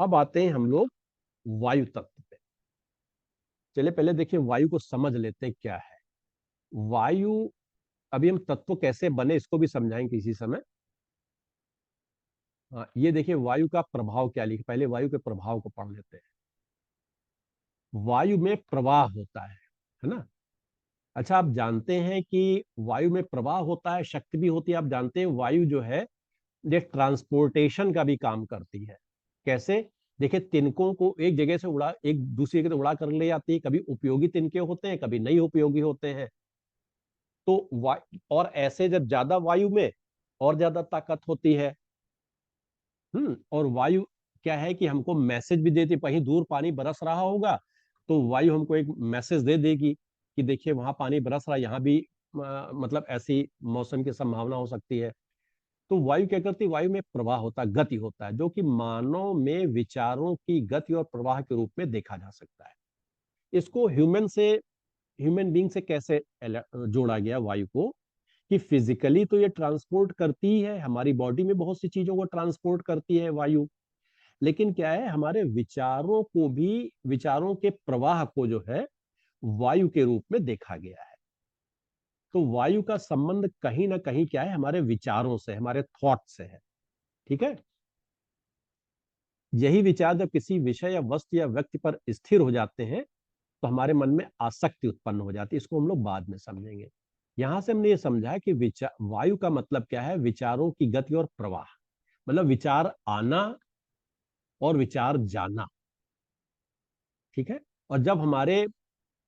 अब आते हैं हम लोग वायु तत्व पे। चलिए पहले देखिए वायु को समझ लेते हैं क्या है वायु। अभी हम तत्व कैसे बने इसको भी समझाएंगे किसी समय। हाँ, ये देखिए वायु का प्रभाव क्या लिखे, पहले वायु के प्रभाव को पढ़ लेते हैं। वायु में प्रवाह होता है ना। अच्छा, आप जानते हैं कि वायु में प्रवाह होता है, शक्ति भी होती है। आप जानते हैं वायु जो है ये ट्रांसपोर्टेशन का भी काम करती है। कैसे? देखिए, तिनकों को एक जगह से उड़ा एक दूसरी जगह उड़ा कर ले जाती है। कभी उपयोगी तिनके होते हैं, कभी नहीं उपयोगी होते हैं। तो और ऐसे जब ज्यादा वायु में और ज्यादा ताकत होती है। और वायु क्या है कि हमको मैसेज भी देती, कहीं दूर पानी बरस रहा होगा तो वायु हमको एक मैसेज दे देगी कि देखिए वहां पानी बरस रहा है, यहाँ भी मतलब ऐसी मौसम की संभावना हो सकती है। तो वायु क्या करती है? वायु में प्रवाह होता है, गति होता है, जो कि मानव में विचारों की गति और प्रवाह के रूप में देखा जा सकता है। इसको ह्यूमन बीइंग से कैसे जोड़ा गया वायु को, कि फिजिकली तो ये ट्रांसपोर्ट करती ही है, हमारी बॉडी में बहुत सी चीजों को ट्रांसपोर्ट करती है वायु। लेकिन क्या है, हमारे विचारों को भी, विचारों के प्रवाह को जो है वायु के रूप में देखा गया है। तो वायु का संबंध कहीं ना कहीं क्या है, हमारे विचारों से, हमारे थॉट से है। ठीक है। यही विचार जब किसी विषय या वस्तु या व्यक्ति पर स्थिर हो जाते हैं तो हमारे मन में आसक्ति उत्पन्न हो जाती है। इसको हम लोग बाद में समझेंगे। यहां से हमने ये समझा कि विचार, वायु का मतलब क्या है, विचारों की गति और प्रवाह। मतलब विचार आना और विचार जाना। ठीक है। और जब हमारे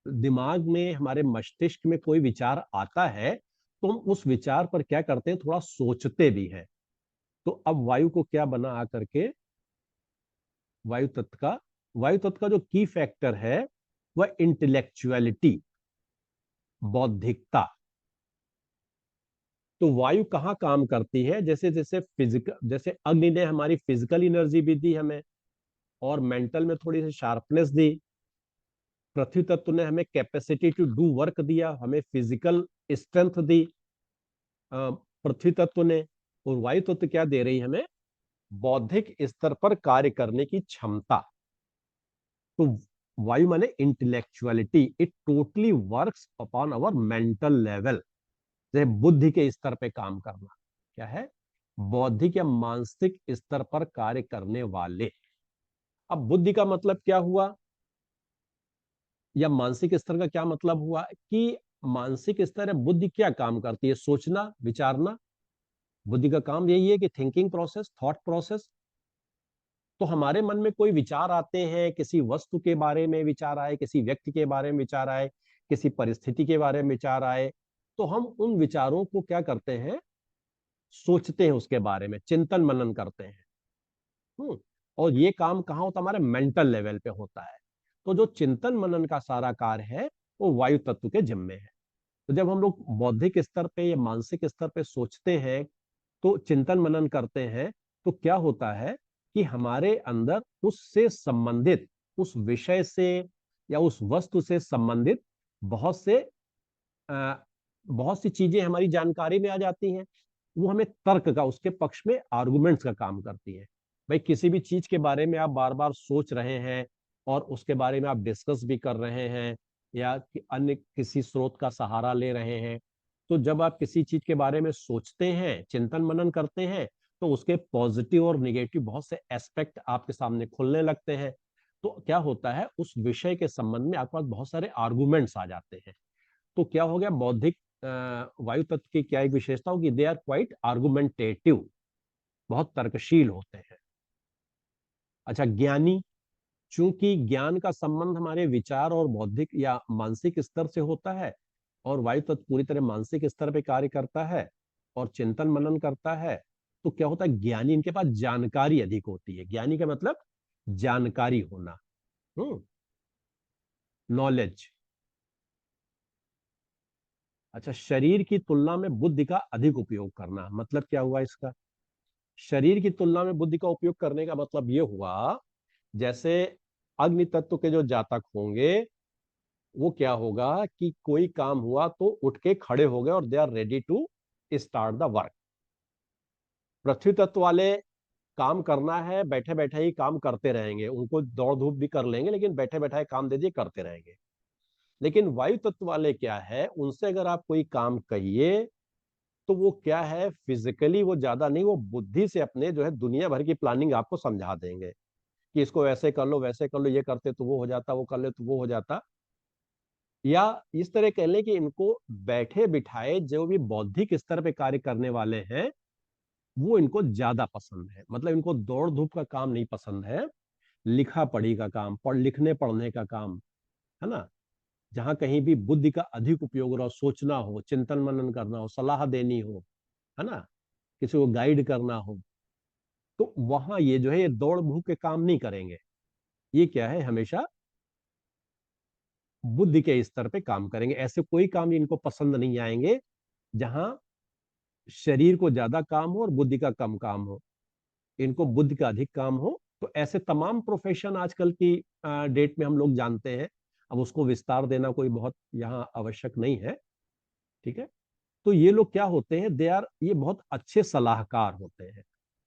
दिमाग में, हमारे मस्तिष्क में कोई विचार आता है तो हम उस विचार पर क्या करते हैं, थोड़ा सोचते भी हैं। तो अब वायु को क्या बना आकर के, वायु तत्व का, वायु तत्व का जो की फैक्टर है वह इंटेलेक्चुअलिटी, बौद्धिकता। तो वायु कहाँ काम करती है? जैसे जैसे फिजिकल, जैसे अग्नि ने हमारी फिजिकल एनर्जी भी दी हमें और मेंटल में थोड़ी सी शार्पनेस दी। पृथ्वी तत्व ने हमें कैपेसिटी टू डू वर्क दिया, हमें फिजिकल स्ट्रेंथ दी पृथ्वी तत्व ने। और वायु तत्व क्या दे रही है हमें? बौद्धिक स्तर पर कार्य करने की क्षमता। तो वायु माने intellectuality, it totally works upon our mental level. जैसे बुद्धि के स्तर पे काम करना, क्या है? बौद्धिक या मानसिक स्तर पर कार्य करने वाले। अब बुद्धि का मतलब क्या हुआ, या मानसिक स्तर का क्या मतलब हुआ, कि मानसिक स्तर है, बुद्धि क्या काम करती है? सोचना, विचारना। बुद्धि का काम यही है कि थिंकिंग प्रोसेस, थॉट प्रोसेस। तो हमारे मन में कोई विचार आते हैं, किसी वस्तु के बारे में विचार आए, किसी व्यक्ति के बारे में विचार आए, किसी परिस्थिति के बारे में विचार आए, तो हम उन विचारों को क्या करते हैं, सोचते हैं, उसके बारे में चिंतन मनन करते हैं। और ये काम कहाँ होता है? हमारे मेंटल लेवल पे होता है। तो जो चिंतन मनन का सारा कार्य है वो वायु तत्व के जिम्मे है। तो जब हम लोग बौद्धिक स्तर पे या मानसिक स्तर पे सोचते हैं, तो चिंतन मनन करते हैं, तो क्या होता है कि हमारे अंदर उससे संबंधित, उस विषय से या उस वस्तु से संबंधित बहुत से अ, बहुत सी चीजें हमारी जानकारी में आ जाती हैं। वो हमें तर्क का, उसके पक्ष में आर्गुमेंट्स का काम करती है। भाई, किसी भी चीज के बारे में आप बार बार सोच रहे हैं और उसके बारे में आप डिस्कस भी कर रहे हैं, या अन्य किसी स्रोत का सहारा ले रहे हैं, तो जब आप किसी चीज के बारे में सोचते हैं, चिंतन मनन करते हैं, तो उसके पॉजिटिव और निगेटिव बहुत से एस्पेक्ट आपके सामने खुलने लगते हैं। तो क्या होता है, उस विषय के संबंध में आपके पास बहुत सारे आर्गुमेंट्स आ जाते हैं। तो क्या हो गया, बौद्धिक वायु तत्व की क्या एक विशेषता होगी, दे आर क्वाइट आर्गुमेंटेटिव, बहुत तर्कशील होते हैं। अच्छा, ज्ञानी, चूंकि ज्ञान का संबंध हमारे विचार और बौद्धिक या मानसिक स्तर से होता है, और वायु तत्व पूरी तरह मानसिक स्तर पे कार्य करता है और चिंतन मनन करता है, तो क्या होता है, ज्ञानी, इनके पास जानकारी अधिक होती है। ज्ञानी का मतलब जानकारी होना, नॉलेज। अच्छा, शरीर की तुलना में बुद्धि का अधिक उपयोग करना, मतलब क्या हुआ इसका? शरीर की तुलना में बुद्धि का उपयोग करने का मतलब ये हुआ, जैसे अग्नि तत्व के जो जातक होंगे, वो क्या होगा कि कोई काम हुआ तो उठ के खड़े हो गए और they are ready to start the work. पृथ्वी तत्व वाले काम करना है, बैठे बैठे ही काम करते रहेंगे, उनको दौड़ धूप भी कर लेंगे लेकिन बैठे बैठे काम दे दिए करते रहेंगे। लेकिन वायु तत्व वाले क्या है, उनसे अगर आप कोई काम कहिए तो वो क्या है, फिजिकली वो ज्यादा नहीं, वो बुद्धि से अपने जो है दुनिया भर की प्लानिंग आपको समझा देंगे कि इसको ऐसे कर लो वैसे कर लो, ये करते तो वो हो जाता, वो कर ले तो वो हो जाता। या इस तरह कह लें कि इनको बैठे बिठाए जो भी बौद्धिक स्तर पे कार्य करने वाले हैं वो इनको ज्यादा पसंद है। मतलब इनको दौड़ धूप का काम नहीं पसंद है, लिखा पढ़ी का काम, लिखने पढ़ने का काम, है ना, जहां कहीं भी बुद्धि का अधिक उपयोग हो, सोचना हो, चिंतन मनन करना हो, सलाह देनी हो, है ना, किसी को गाइड करना हो, तो वहां ये जो है ये दौड़ भूख के काम नहीं करेंगे। ये क्या है, हमेशा बुद्धि के स्तर पे काम करेंगे। ऐसे कोई काम इनको पसंद नहीं आएंगे जहां शरीर को ज्यादा काम हो और बुद्धि का कम काम हो, इनको बुद्धि का अधिक काम हो। तो ऐसे तमाम प्रोफेशन आजकल की डेट में हम लोग जानते हैं। अब उसको विस्तार देना कोई बहुत यहाँ आवश्यक नहीं है, ठीक है। तो ये लोग क्या होते हैं, दे आर, ये बहुत अच्छे सलाहकार होते हैं।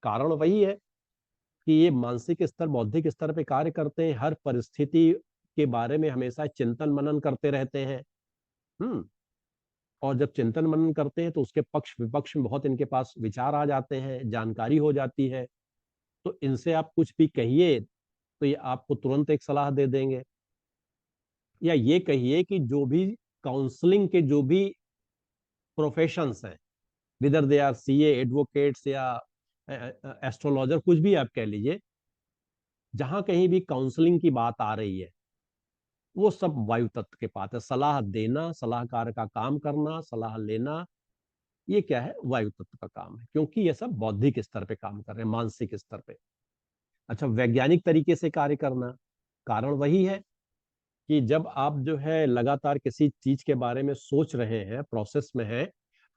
कारण वही है कि ये मानसिक स्तर बौद्धिक स्तर पे कार्य करते हैं, हर परिस्थिति के बारे में हमेशा चिंतन मनन करते रहते हैं। हम्म। और जब चिंतन मनन करते हैं तो उसके पक्ष विपक्ष में बहुत इनके पास विचार आ जाते हैं, जानकारी हो जाती है। तो इनसे आप कुछ भी कहिए तो ये आपको तुरंत एक सलाह दे देंगे। या ये कहिए कि जो भी काउंसलिंग के जो भी प्रोफेशंस हैं, विदर दे आर सीए, एडवोकेट्स या एस्ट्रोलॉजर, कुछ भी आप कह लीजिए, जहां कहीं भी काउंसलिंग की बात आ रही है वो सब वायु तत्व के पास है। सलाह देना, सलाहकार का काम करना, सलाह लेना, ये क्या है, वायु तत्व का काम है, क्योंकि ये सब बौद्धिक स्तर पे काम कर रहे हैं, मानसिक स्तर पे। अच्छा, वैज्ञानिक तरीके से कार्य करना, कारण वही है कि जब आप जो है लगातार किसी चीज के बारे में सोच रहे हैं, प्रोसेस में हैं,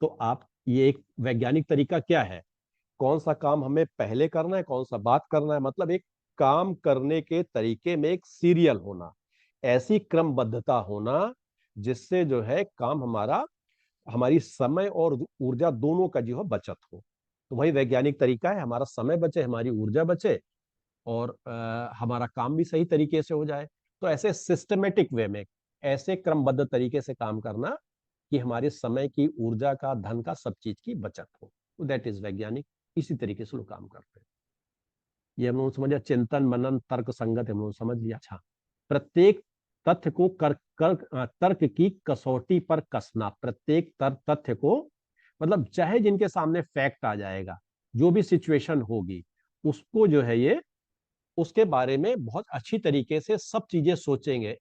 तो आप, ये एक वैज्ञानिक तरीका क्या है, कौन सा काम हमें पहले करना है, कौन सा बात करना है, मतलब एक काम करने के तरीके में एक सीरियल होना, ऐसी क्रमबद्धता होना जिससे जो है काम हमारा, हमारी समय और ऊर्जा दोनों का जो है बचत हो। तो वही वैज्ञानिक तरीका है, हमारा समय बचे, हमारी ऊर्जा बचे, और हमारा काम भी सही तरीके से हो जाए। तो ऐसे सिस्टमेटिक वे में, ऐसे क्रमबद्ध तरीके से काम करना कि हमारे समय की, ऊर्जा का, धन का, सब चीज की बचत हो, तो दैट इज वैज्ञानिक। इसी तरीके से लोग काम करते हैं। ये हम लोग समझ लिया, चिंतन मनन तर्क संगत हम लोग समझ लिया। अच्छा, प्रत्येक तथ्य को तर्क की कसौटी पर कसना, प्रत्येक तथ्य को, मतलब चाहे जिनके सामने फैक्ट आ जाएगा, जो भी सिचुएशन होगी, उसको जो है ये, उसके बारे में बहुत अच्छी तरीके से सब चीजें सोचेंगे,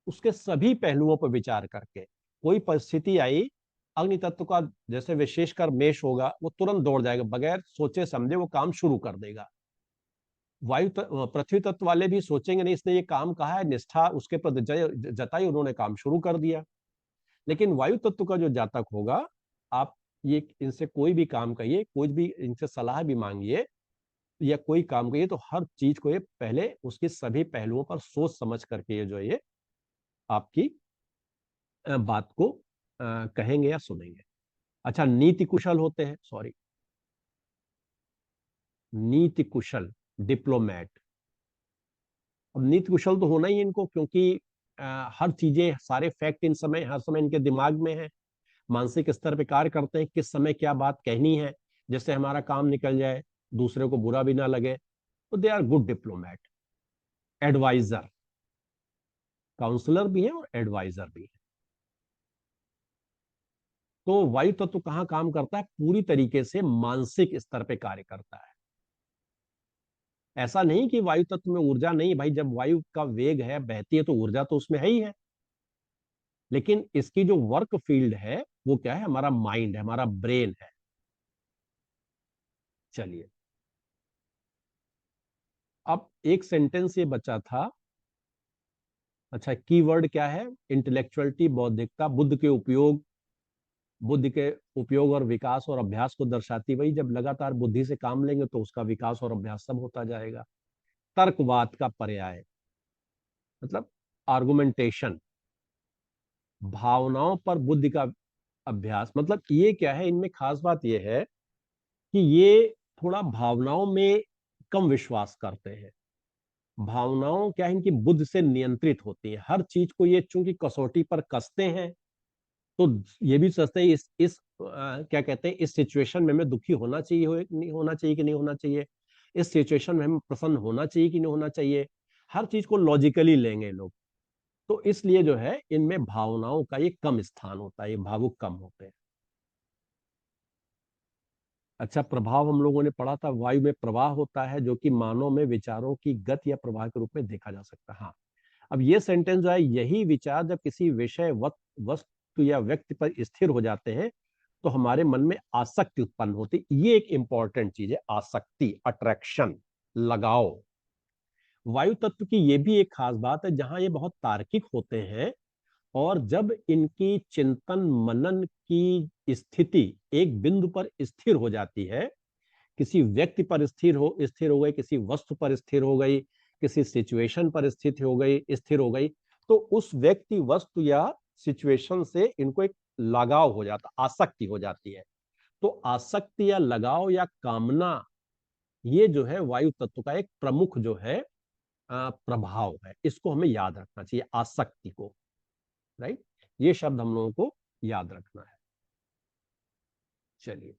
उसके सभी पहलुओं पर विचार करके। कोई परिस्थिति आई, अग्नि तत्व का जैसे विशेषकर मेष होगा, वो तुरंत दौड़ जाएगा, बगैर सोचे समझे वो काम शुरू कर देगा। पृथ्वी तत्व वाले भी सोचेंगे नहीं, इसने ये काम कहा है, निष्ठा उसके प्रति जताई, उन्होंने काम शुरू कर दिया। लेकिन वायु तत्व का जो जातक होगा, आप ये इनसे कोई भी काम कहिए, कोई भी इनसे सलाह भी मांगिए या कोई काम करिए, तो हर चीज को ये पहले उसके सभी पहलुओं पर सोच समझ करके ये जो है ये आपकी बात को कहेंगे या सुनेंगे। अच्छा, नीति कुशल होते हैं, सॉरी, नीति कुशल, डिप्लोमेट। अब नीति कुशल तो होना ही इनको, क्योंकि हर चीजें, सारे फैक्ट इन समय, हर समय इनके दिमाग में है, मानसिक स्तर पे कार्य करते हैं, किस समय क्या बात कहनी है जिससे हमारा काम निकल जाए, दूसरे को बुरा भी ना लगे। तो they are good diplomat. Adviser, counsellor भी है और एडवाइजर भी है। तो वायु तत्व कहाँ काम करता है, पूरी तरीके से मानसिक स्तर पे कार्य करता है। ऐसा नहीं कि वायु तत्व में ऊर्जा नहीं, भाई जब वायु का वेग है, बहती है, तो ऊर्जा तो उसमें है ही है। लेकिन इसकी जो वर्क फील्ड है वो क्या है, हमारा माइंड है, हमारा ब्रेन है। चलिए, अब एक सेंटेंस ये बचा था। अच्छा, कीवर्ड क्या है, इंटेलेक्चुअलिटी, बौद्धिकता, बुद्धि के उपयोग और विकास और अभ्यास को दर्शाती। वही, जब लगातार बुद्धि से काम लेंगे तो उसका विकास और अभ्यास सब होता जाएगा। तर्कवाद का पर्याय, मतलब आर्गुमेंटेशन, भावनाओं पर बुद्धि का अभ्यास। मतलब ये क्या है, इनमें खास बात ये है कि ये थोड़ा भावनाओं में कम विश्वास करते हैं। भावनाओं क्या है, इनकी बुद्धि से नियंत्रित होती है। हर चीज को ये चूंकि कसौटी पर कसते हैं, तो ये भी सोचते हैं क्या कहते हैं, इस सिचुएशन में हमें दुखी होना चाहिए, नहीं होना चाहिए कि नहीं होना चाहिए, इस सिचुएशन में हमें प्रसन्न होना चाहिए कि नहीं होना चाहिए। हर चीज को लॉजिकली लेंगे लोग। तो इसलिए जो है इनमें भावनाओं का ये कम स्थान होता है, ये भावुक कम होते हैं। अच्छा, प्रभाव हम लोगों ने पढ़ा था, वायु में प्रवाह होता है जो कि मानव में विचारों की गति या प्रवाह के रूप में देखा जा सकता है। हाँ, अब ये सेंटेंस जो है, यही विचार जब किसी विषय वस्तु या व्यक्ति पर स्थिर हो जाते हैं तो हमारे मन में आसक्ति उत्पन्न होती। ये एक इंपॉर्टेंट चीज है, आसक्ति, अट्रैक्शन, लगाव। वायु तत्व की ये भी एक खास बात है, जहां ये बहुत तार्किक होते हैं और जब इनकी चिंतन मनन की स्थिति एक बिंदु पर स्थिर हो जाती है, किसी व्यक्ति पर स्थिर हो गई, किसी वस्तु पर स्थिर हो गई, किसी सिचुएशन पर स्थिर हो गई, तो उस व्यक्ति वस्तु या सिचुएशन से इनको एक लगाव हो जाता, आसक्ति हो जाती है। तो आसक्ति या लगाव या कामना, ये जो है वायु तत्व का एक प्रमुख जो है प्रभाव है। इसको हमें याद रखना चाहिए, आसक्ति को। राइट, ये शब्द हम लोगों को याद रखना है। चलिए।